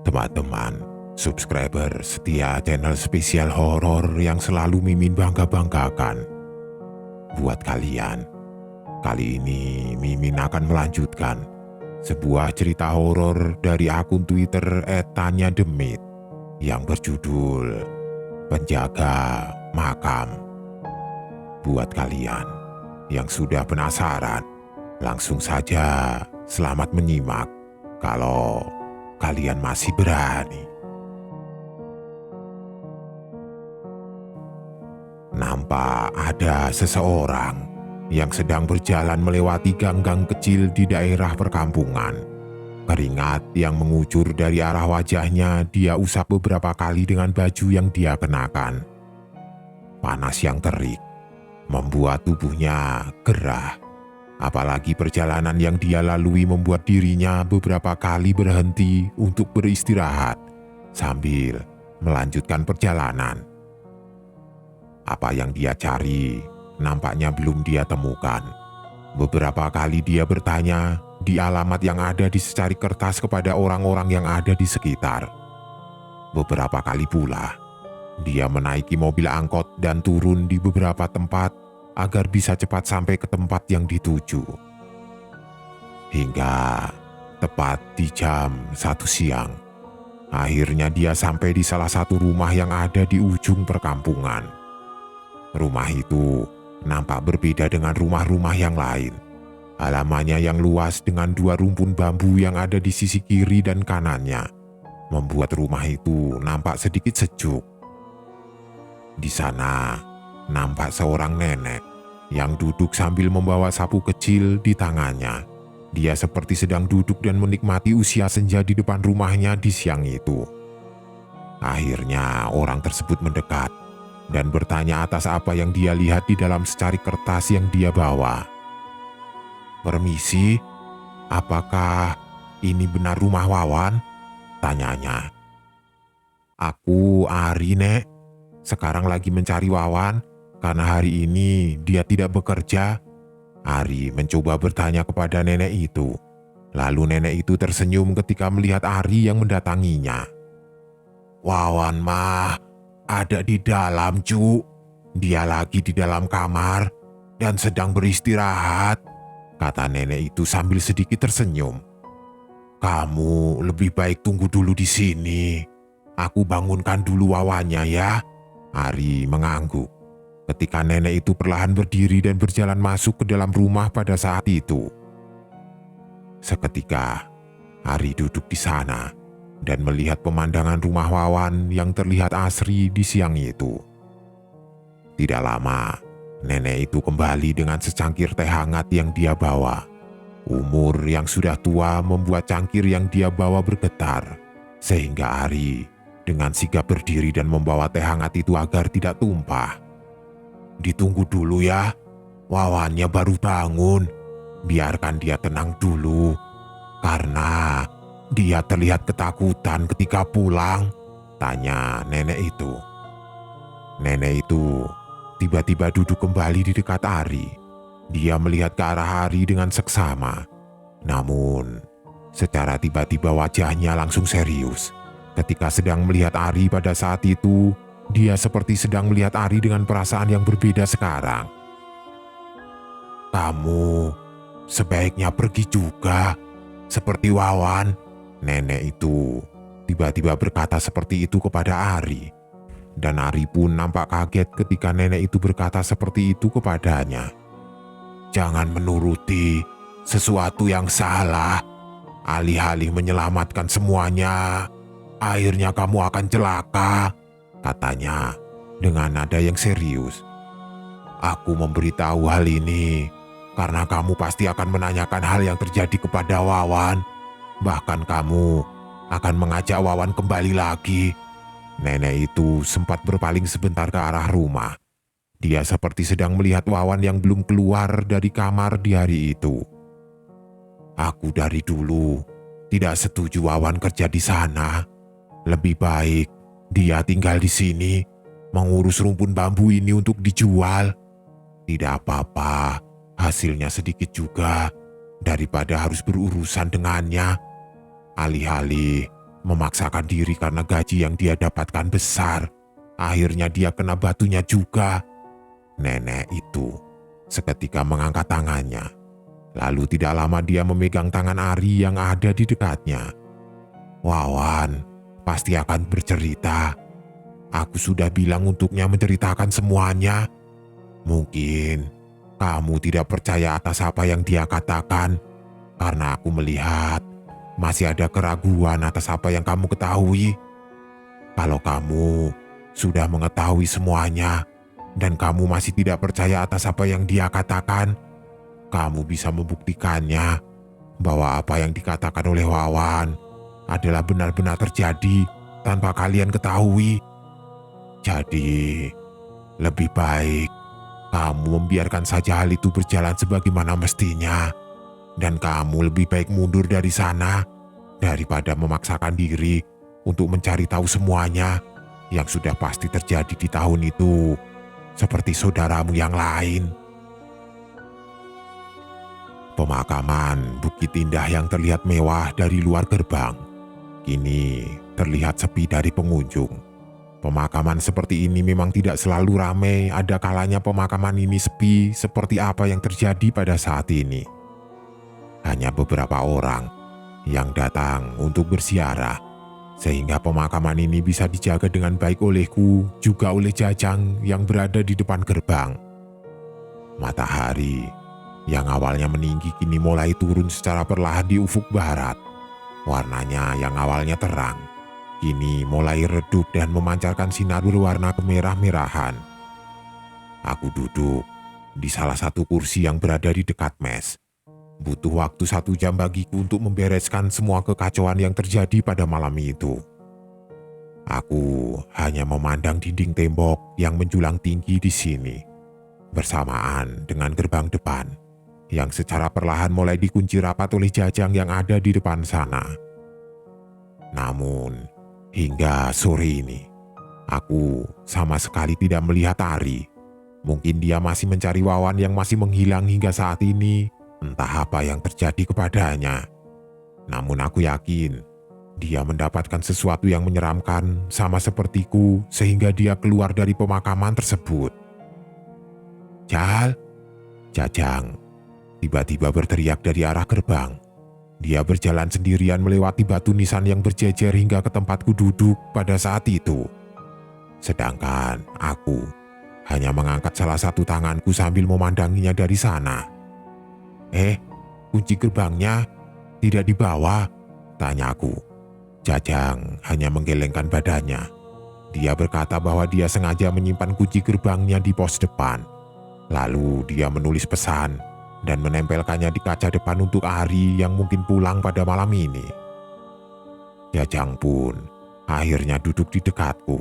teman-teman, subscriber setia channel spesial horor yang selalu Mimin bangga-banggakan. Buat kalian, kali ini Mimin akan melanjutkan sebuah cerita horor dari akun Twitter @tanyademit yang berjudul Penjaga Makam. Buat kalian yang sudah penasaran, langsung saja selamat menyimak kalau kalian masih berani. Nampak ada seseorang yang sedang berjalan melewati gang-gang kecil di daerah perkampungan. Keringat yang mengucur dari arah wajahnya dia usap beberapa kali dengan baju yang dia kenakan. Panas yang terik membuat tubuhnya gerah. Apalagi perjalanan yang dia lalui membuat dirinya beberapa kali berhenti untuk beristirahat sambil melanjutkan perjalanan. Apa yang dia cari nampaknya belum dia temukan. Beberapa kali dia bertanya di alamat yang ada di secari kertas kepada orang-orang yang ada di sekitar. Beberapa kali pula dia menaiki mobil angkot dan turun di beberapa tempat agar bisa cepat sampai ke tempat yang dituju. Hingga tepat di jam 1 siang, akhirnya dia sampai di salah satu rumah yang ada di ujung perkampungan. Rumah itu nampak berbeda dengan rumah-rumah yang lain. Halamannya yang luas dengan 2 rumpun bambu yang ada di sisi kiri dan kanannya membuat rumah itu nampak sedikit sejuk. Di sana nampak seorang nenek yang duduk sambil membawa sapu kecil di tangannya. Dia seperti sedang duduk dan menikmati usia senja di depan rumahnya di siang itu. Akhirnya orang tersebut mendekat dan bertanya atas apa yang dia lihat di dalam secari kertas yang dia bawa. "Permisi, apakah ini benar rumah Wawan?" tanyanya. "Aku Ari, Nek. Sekarang lagi mencari Wawan karena hari ini dia tidak bekerja." Ari mencoba bertanya kepada nenek itu. Lalu nenek itu tersenyum ketika melihat Ari yang mendatanginya. "Wawan mah ada di dalam, Cu. Dia lagi di dalam kamar dan sedang beristirahat," kata nenek itu sambil sedikit tersenyum. "Kamu lebih baik tunggu dulu di sini. Aku bangunkan dulu Wawannya ya." Ari mengangguk ketika nenek itu perlahan berdiri dan berjalan masuk ke dalam rumah pada saat itu. Seketika, Ari duduk di sana dan melihat pemandangan rumah Wawan yang terlihat asri di siang itu. Tidak lama, nenek itu kembali dengan secangkir teh hangat yang dia bawa. Umur yang sudah tua membuat cangkir yang dia bawa bergetar, sehingga Ari dengan sigap berdiri dan membawa teh hangat itu agar tidak tumpah. "Ditunggu dulu ya, Wawannya baru bangun. Biarkan dia tenang dulu, karena dia terlihat ketakutan ketika pulang," tanya nenek itu. Nenek itu tiba-tiba duduk kembali di dekat Ari. Dia melihat ke arah Ari dengan seksama. Namun, secara tiba-tiba wajahnya langsung serius. Ketika sedang melihat Ari pada saat itu, dia seperti sedang melihat Ari dengan perasaan yang berbeda sekarang. "Kamu sebaiknya pergi juga, seperti Wawan," nenek itu tiba-tiba berkata seperti itu kepada Ari. Dan Ari pun nampak kaget ketika nenek itu berkata seperti itu kepadanya. "Jangan menuruti sesuatu yang salah. Alih-alih menyelamatkan semuanya, akhirnya kamu akan celaka," katanya dengan nada yang serius. "Aku memberitahu hal ini karena kamu pasti akan menanyakan hal yang terjadi kepada Wawan. Bahkan kamu akan mengajak Wawan kembali lagi." Nenek itu sempat berpaling sebentar ke arah rumah. Dia seperti sedang melihat Wawan yang belum keluar dari kamar di hari itu. "Aku dari dulu tidak setuju Wawan kerja di sana. Lebih baik dia tinggal di sini, mengurus rumpun bambu ini untuk dijual. Tidak apa-apa, hasilnya sedikit juga daripada harus berurusan dengannya. Alih-alih Memaksakan diri karena gaji yang dia dapatkan besar. Akhirnya dia kena batunya juga. Nenek itu seketika mengangkat tangannya. Lalu tidak lama dia memegang tangan Ari yang ada di dekatnya. Wawan pasti akan bercerita. Aku sudah bilang untuknya menceritakan semuanya. Mungkin kamu tidak percaya atas apa yang dia katakan. Karena aku melihat masih ada keraguan atas apa yang kamu ketahui. Kalau kamu sudah mengetahui semuanya dan kamu masih tidak percaya atas apa yang dia katakan, kamu bisa membuktikannya bahwa apa yang dikatakan oleh Wawan adalah benar-benar terjadi tanpa kalian ketahui. Jadi, lebih baik kamu membiarkan saja hal itu berjalan sebagaimana mestinya. Dan kamu lebih baik mundur dari sana daripada memaksakan diri untuk mencari tahu semuanya yang sudah pasti terjadi di tahun itu, seperti saudaramu yang lain. Pemakaman Bukit Indah yang terlihat mewah dari luar gerbang, kini terlihat sepi dari pengunjung. Pemakaman seperti ini memang tidak selalu ramai, ada kalanya pemakaman ini sepi seperti apa yang terjadi pada saat ini. Hanya beberapa orang yang datang untuk berziarah, sehingga pemakaman ini bisa dijaga dengan baik olehku, juga oleh Jajang yang berada di depan gerbang. Matahari yang awalnya meninggi kini mulai turun secara perlahan di ufuk barat. Warnanya yang awalnya terang, kini mulai redup dan memancarkan sinar berwarna kemerah-merahan. Aku duduk di salah satu kursi yang berada di dekat mes. Butuh waktu 1 jam bagiku untuk membereskan semua kekacauan yang terjadi pada malam itu. Aku hanya memandang dinding tembok yang menjulang tinggi di sini, bersamaan dengan gerbang depan, yang secara perlahan mulai dikunci rapat oleh Jajang yang ada di depan sana. Namun, hingga sore ini, aku sama sekali tidak melihat Ari. Mungkin dia masih mencari Wawan yang masih menghilang hingga saat ini. Entah apa yang terjadi kepadanya. Namun aku yakin dia mendapatkan sesuatu yang menyeramkan sama sepertiku sehingga dia keluar dari pemakaman tersebut. Jal, Jajang tiba-tiba berteriak dari arah gerbang. Dia berjalan sendirian melewati batu nisan yang berjejer hingga ke tempatku duduk pada saat itu. Sedangkan aku hanya mengangkat salah satu tanganku sambil memandanginya dari sana. Kunci gerbangnya tidak dibawa, tanyaku. Jajang hanya menggelengkan badannya. Dia berkata bahwa dia sengaja menyimpan kunci gerbangnya di pos depan. Lalu dia menulis pesan dan menempelkannya di kaca depan untuk Ari yang mungkin pulang pada malam ini. Jajang pun akhirnya duduk di dekatku.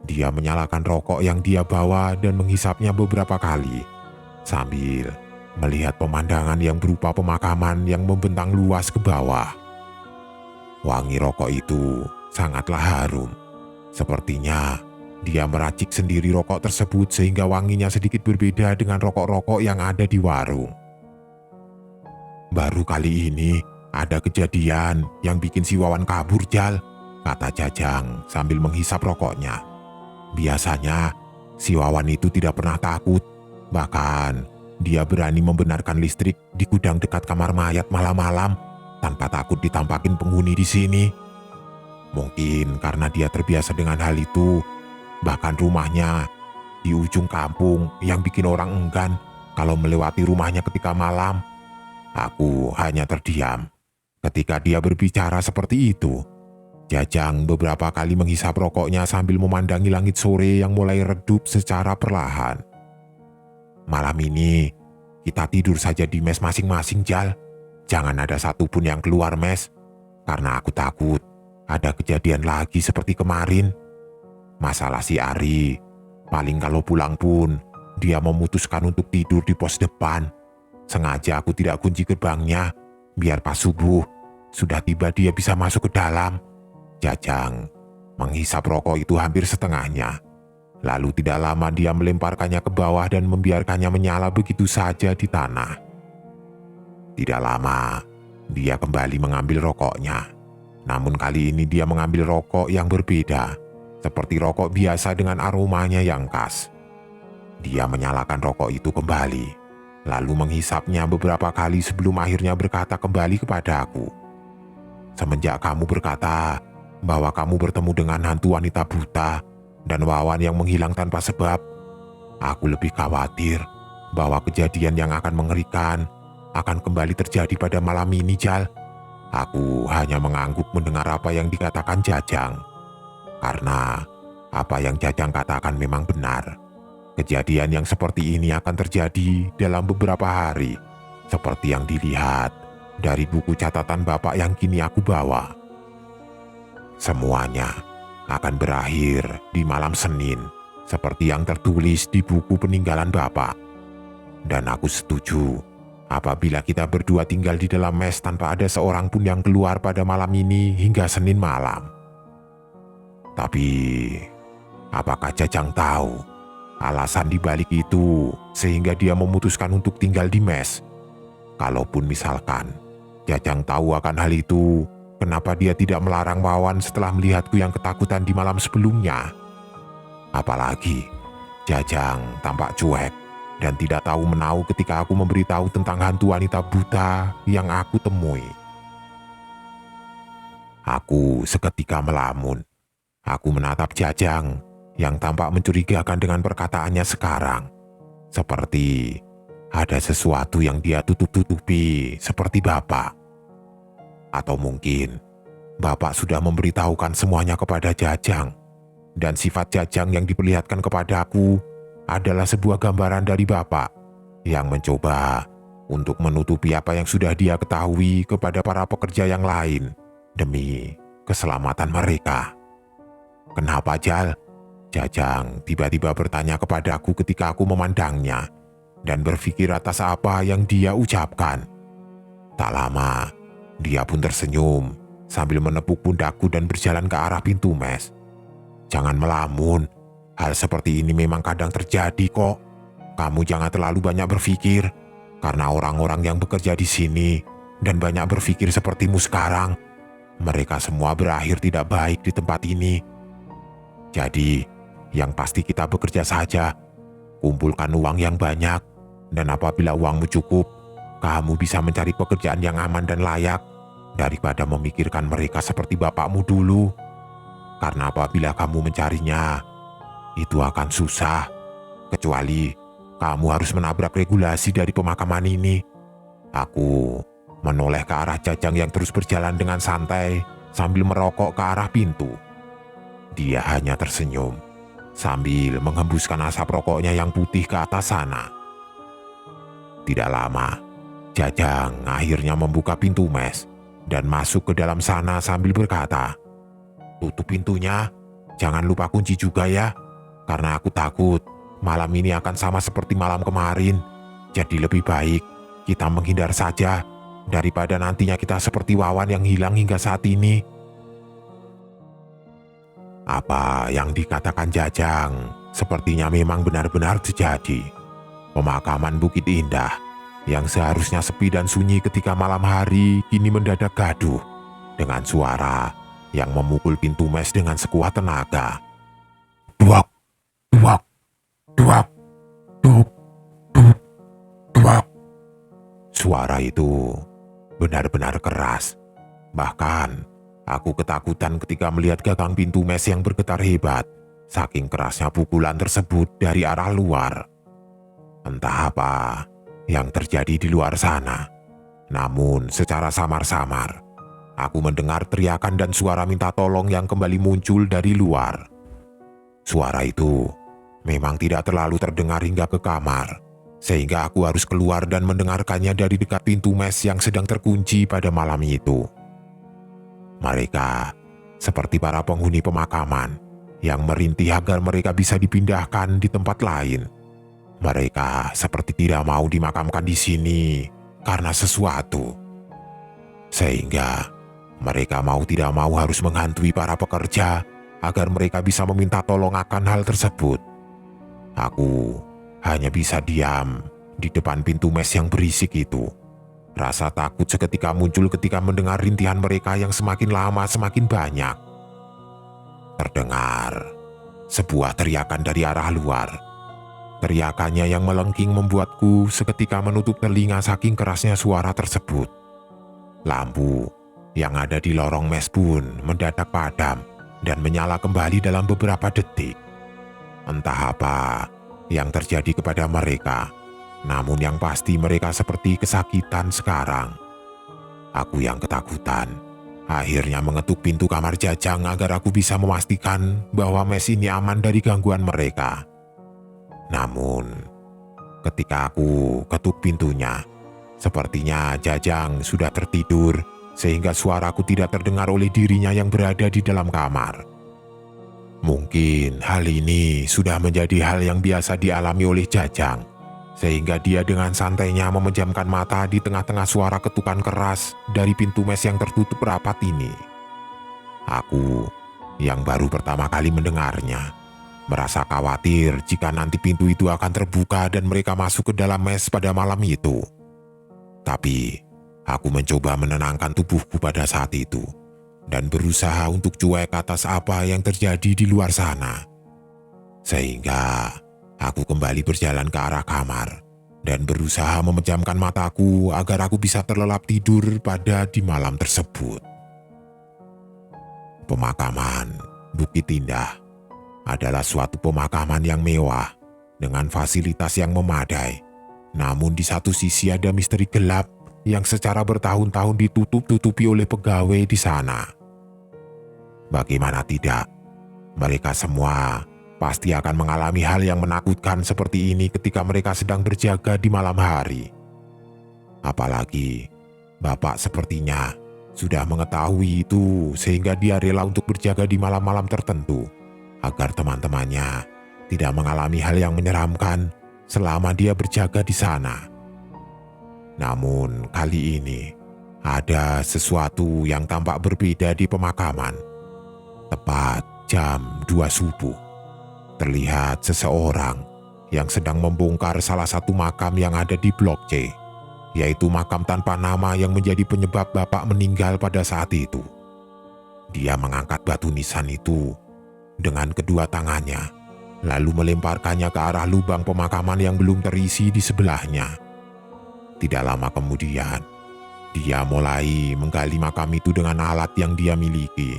Dia menyalakan rokok yang dia bawa dan menghisapnya beberapa kali, sambil melihat pemandangan yang berupa pemakaman yang membentang luas ke bawah. Wangi rokok itu sangatlah harum. Sepertinya dia meracik sendiri rokok tersebut sehingga wanginya sedikit berbeda dengan rokok-rokok yang ada di warung. Baru kali ini ada kejadian yang bikin si Wawan kabur, Jal, kata Jajang sambil menghisap rokoknya. Biasanya si Wawan itu tidak pernah takut, bahkan dia berani membenarkan listrik di gudang dekat kamar mayat malam-malam tanpa takut ditampakin penghuni di sini. Mungkin karena dia terbiasa dengan hal itu, bahkan rumahnya di ujung kampung yang bikin orang enggan kalau melewati rumahnya ketika malam. Aku hanya terdiam ketika dia berbicara seperti itu. Jajang beberapa kali menghisap rokoknya sambil memandangi langit sore yang mulai redup secara perlahan. Malam ini kita tidur saja di mes masing-masing, Jal. Jangan ada satupun yang keluar mes, karena aku takut ada kejadian lagi seperti kemarin. Masalah si Ari, paling kalau pulang pun dia memutuskan untuk tidur di pos depan. Sengaja aku tidak kunci gerbangnya, biar pas subuh sudah tiba dia bisa masuk ke dalam. Jajang menghisap rokok itu hampir setengahnya. Lalu tidak lama dia melemparkannya ke bawah dan membiarkannya menyala begitu saja di tanah. Tidak lama, dia kembali mengambil rokoknya. Namun kali ini dia mengambil rokok yang berbeda, seperti rokok biasa dengan aromanya yang khas. Dia menyalakan rokok itu kembali, lalu menghisapnya beberapa kali sebelum akhirnya berkata kembali kepada aku. Semenjak kamu berkata bahwa kamu bertemu dengan hantu wanita buta dan Wawan yang menghilang tanpa sebab, aku lebih khawatir bahwa kejadian yang akan mengerikan akan kembali terjadi pada malam ini, Jal. Aku hanya mengangguk mendengar apa yang dikatakan Jajang. Karena apa yang Jajang katakan memang benar. Kejadian yang seperti ini akan terjadi dalam beberapa hari, seperti yang dilihat dari buku catatan Bapak yang kini aku bawa. Semuanya akan berakhir di malam Senin, seperti yang tertulis di buku peninggalan Bapak. Dan aku setuju apabila kita berdua tinggal di dalam mes tanpa ada seorang pun yang keluar pada malam ini hingga Senin malam. Tapi, apakah Jajang tahu alasan dibalik itu sehingga dia memutuskan untuk tinggal di mes? Kalaupun misalkan Jajang tahu akan hal itu, kenapa dia tidak melarang Wawan setelah melihatku yang ketakutan di malam sebelumnya? Apalagi Jajang tampak cuek dan tidak tahu menahu ketika aku memberitahu tentang hantu wanita buta yang aku temui. Aku seketika melamun. Aku menatap Jajang yang tampak mencurigakan dengan perkataannya sekarang. Seperti ada sesuatu yang dia tutup-tutupi seperti Bapak. Atau mungkin Bapak sudah memberitahukan semuanya kepada Jajang. Dan sifat Jajang yang diperlihatkan kepadaku adalah sebuah gambaran dari Bapak yang mencoba untuk menutupi apa yang sudah dia ketahui kepada para pekerja yang lain demi keselamatan mereka. Kenapa, Jal? Jajang tiba-tiba bertanya kepadaku ketika aku memandangnya dan berpikir atas apa yang dia ucapkan. Tak lama, dia pun tersenyum sambil menepuk pundakku dan berjalan ke arah pintu mes. Jangan melamun. Hal seperti ini memang kadang terjadi kok. Kamu jangan terlalu banyak berpikir, karena orang-orang yang bekerja di sini dan banyak berpikir sepertimu sekarang, mereka semua berakhir tidak baik di tempat ini. Jadi, yang pasti kita bekerja saja, kumpulkan uang yang banyak, dan apabila uangmu cukup, kamu bisa mencari pekerjaan yang aman dan layak, daripada memikirkan mereka seperti bapakmu dulu. Karena apabila kamu mencarinya, itu akan susah, kecuali kamu harus menabrak regulasi dari pemakaman ini. Aku menoleh ke arah Jajang yang terus berjalan dengan santai sambil merokok ke arah pintu. Dia hanya tersenyum sambil menghembuskan asap rokoknya yang putih ke atas sana. Tidak lama, Jajang akhirnya membuka pintu mes dan masuk ke dalam sana sambil berkata, "Tutup pintunya, jangan lupa kunci juga ya. Karena aku takut malam ini akan sama seperti malam kemarin. Jadi lebih baik kita menghindar saja daripada nantinya kita seperti Wawan yang hilang hingga saat ini." Apa yang dikatakan Jajang sepertinya memang benar-benar terjadi. Pemakaman Bukit Indah yang seharusnya sepi dan sunyi ketika malam hari kini mendadak gaduh dengan suara yang memukul pintu mes dengan sekuat tenaga. Duak! Duak, duak, duk, duk, duak. Suara itu benar-benar keras. Bahkan aku ketakutan ketika melihat gagang pintu mes yang bergetar hebat, saking kerasnya pukulan tersebut dari arah luar. Entah apa yang terjadi di luar sana. Namun secara samar-samar, aku mendengar teriakan dan suara minta tolong yang kembali muncul dari luar. Suara itu memang tidak terlalu terdengar hingga ke kamar, sehingga aku harus keluar dan mendengarkannya dari dekat pintu mes yang sedang terkunci pada malam itu. Mereka seperti para penghuni pemakaman yang merintih agar mereka bisa dipindahkan di tempat lain. Mereka seperti tidak mau dimakamkan di sini karena sesuatu. Sehingga mereka mau tidak mau harus menghantui para pekerja agar mereka bisa meminta tolong akan hal tersebut. Aku hanya bisa diam di depan pintu mes yang berisik itu, Rasa takut seketika muncul ketika mendengar rintihan mereka yang semakin lama semakin banyak. Terdengar sebuah teriakan dari arah luar. Teriakannya yang melengking membuatku seketika menutup telinga saking kerasnya suara tersebut. Lampu yang ada di lorong mes pun mendadak padam dan menyala kembali dalam beberapa detik. Entah apa yang terjadi kepada mereka, namun yang pasti mereka seperti kesakitan sekarang. Aku yang ketakutan akhirnya mengetuk pintu kamar Jajang agar aku bisa memastikan bahwa mes ini aman dari gangguan mereka. Namun, ketika aku ketuk pintunya, sepertinya Jajang sudah tertidur sehingga suaraku tidak terdengar oleh dirinya yang berada di dalam kamar. Mungkin hal ini sudah menjadi hal yang biasa dialami oleh Jajang, sehingga dia dengan santainya memejamkan mata di tengah-tengah suara ketukan keras dari pintu mes yang tertutup rapat ini. Aku yang baru pertama kali mendengarnya merasa khawatir jika nanti pintu itu akan terbuka dan mereka masuk ke dalam mes pada malam itu. Tapi, aku mencoba menenangkan tubuhku pada saat itu dan berusaha untuk cuek atas apa yang terjadi di luar sana. Sehingga, aku kembali berjalan ke arah kamar dan berusaha memejamkan mataku agar aku bisa terlelap tidur pada di malam tersebut. Pemakaman Bukit Indah adalah suatu pemakaman yang mewah dengan fasilitas yang memadai. Namun di satu sisi ada misteri gelap yang secara bertahun-tahun ditutup-tutupi oleh pegawai di sana. Bagaimana tidak, mereka semua pasti akan mengalami hal yang menakutkan seperti ini ketika mereka sedang berjaga di malam hari. Apalagi Bapak sepertinya sudah mengetahui itu sehingga dia rela untuk berjaga di malam-malam tertentu agar teman-temannya tidak mengalami hal yang menyeramkan selama dia berjaga di sana. Namun kali ini ada sesuatu yang tampak berbeda di pemakaman. Tepat jam 2 subuh, terlihat seseorang yang sedang membongkar salah satu makam yang ada di Blok C, yaitu makam tanpa nama yang menjadi penyebab Bapak meninggal pada saat itu. Dia mengangkat batu nisan itu dengan kedua tangannya, lalu melemparkannya ke arah lubang pemakaman yang belum terisi di sebelahnya. Tidak lama kemudian, dia mulai menggali makam itu dengan alat yang dia miliki.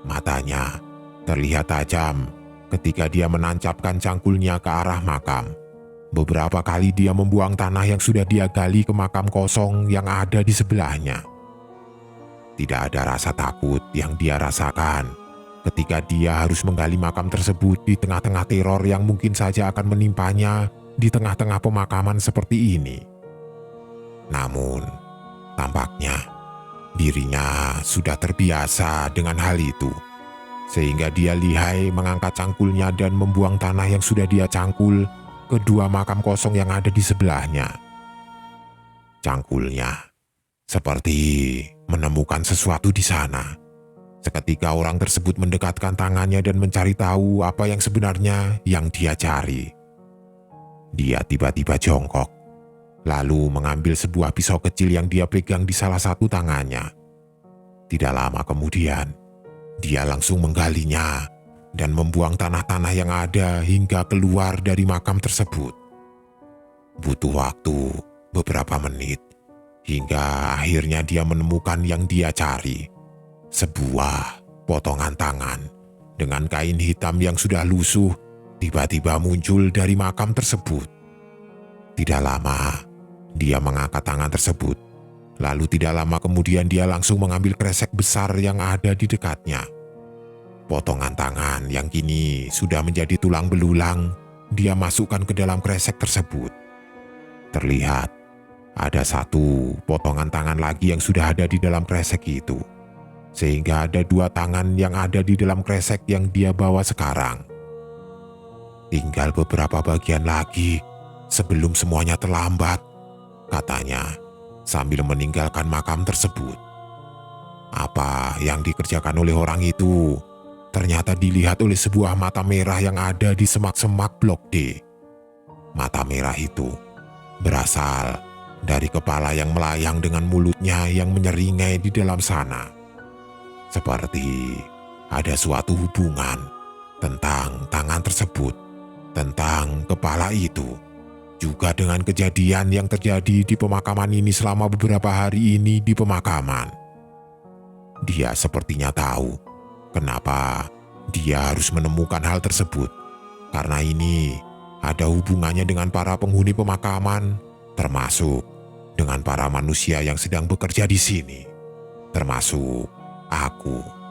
Matanya terlihat tajam ketika dia menancapkan cangkulnya ke arah makam. Beberapa kali dia membuang tanah yang sudah dia gali ke makam kosong yang ada di sebelahnya. Tidak ada rasa takut yang dia rasakan ketika dia harus menggali makam tersebut di tengah-tengah teror yang mungkin saja akan menimpanya di tengah-tengah pemakaman seperti ini. Namun, tampaknya dirinya sudah terbiasa dengan hal itu, sehingga dia lihai mengangkat cangkulnya dan membuang tanah yang sudah dia cangkul ke dua makam kosong yang ada di sebelahnya. Cangkulnya seperti menemukan sesuatu di sana. Seketika orang tersebut mendekatkan tangannya dan mencari tahu apa yang sebenarnya yang dia cari. Dia tiba-tiba jongkok, lalu mengambil sebuah pisau kecil yang dia pegang di salah satu tangannya. Tidak lama kemudian, dia langsung menggalinya dan membuang tanah-tanah yang ada hingga keluar dari makam tersebut. Butuh waktu beberapa menit, hingga akhirnya dia menemukan yang dia cari. Sebuah potongan tangan dengan kain hitam yang sudah lusuh tiba-tiba muncul dari makam tersebut. Tidak lama, dia mengangkat tangan tersebut. Lalu tidak lama kemudian dia langsung mengambil kresek besar yang ada di dekatnya. Potongan tangan yang kini sudah menjadi tulang belulang, dia masukkan ke dalam kresek tersebut. Terlihat ada satu potongan tangan lagi yang sudah ada di dalam kresek itu. Sehingga ada dua tangan yang ada di dalam kresek yang dia bawa sekarang. Tinggal beberapa bagian lagi sebelum semuanya terlambat, katanya sambil meninggalkan makam tersebut. Apa yang dikerjakan oleh orang itu ternyata dilihat oleh sebuah mata merah yang ada di semak-semak Blok D. Mata merah itu berasal dari kepala yang melayang dengan mulutnya yang menyeringai di dalam sana. Seperti ada suatu hubungan tentang tangan tersebut, tentang kepala itu, juga dengan kejadian yang terjadi di pemakaman ini selama beberapa hari ini di pemakaman. Dia sepertinya tahu kenapa dia harus menemukan hal tersebut, karena ini ada hubungannya dengan para penghuni pemakaman, termasuk dengan para manusia yang sedang bekerja di sini, termasuk aku.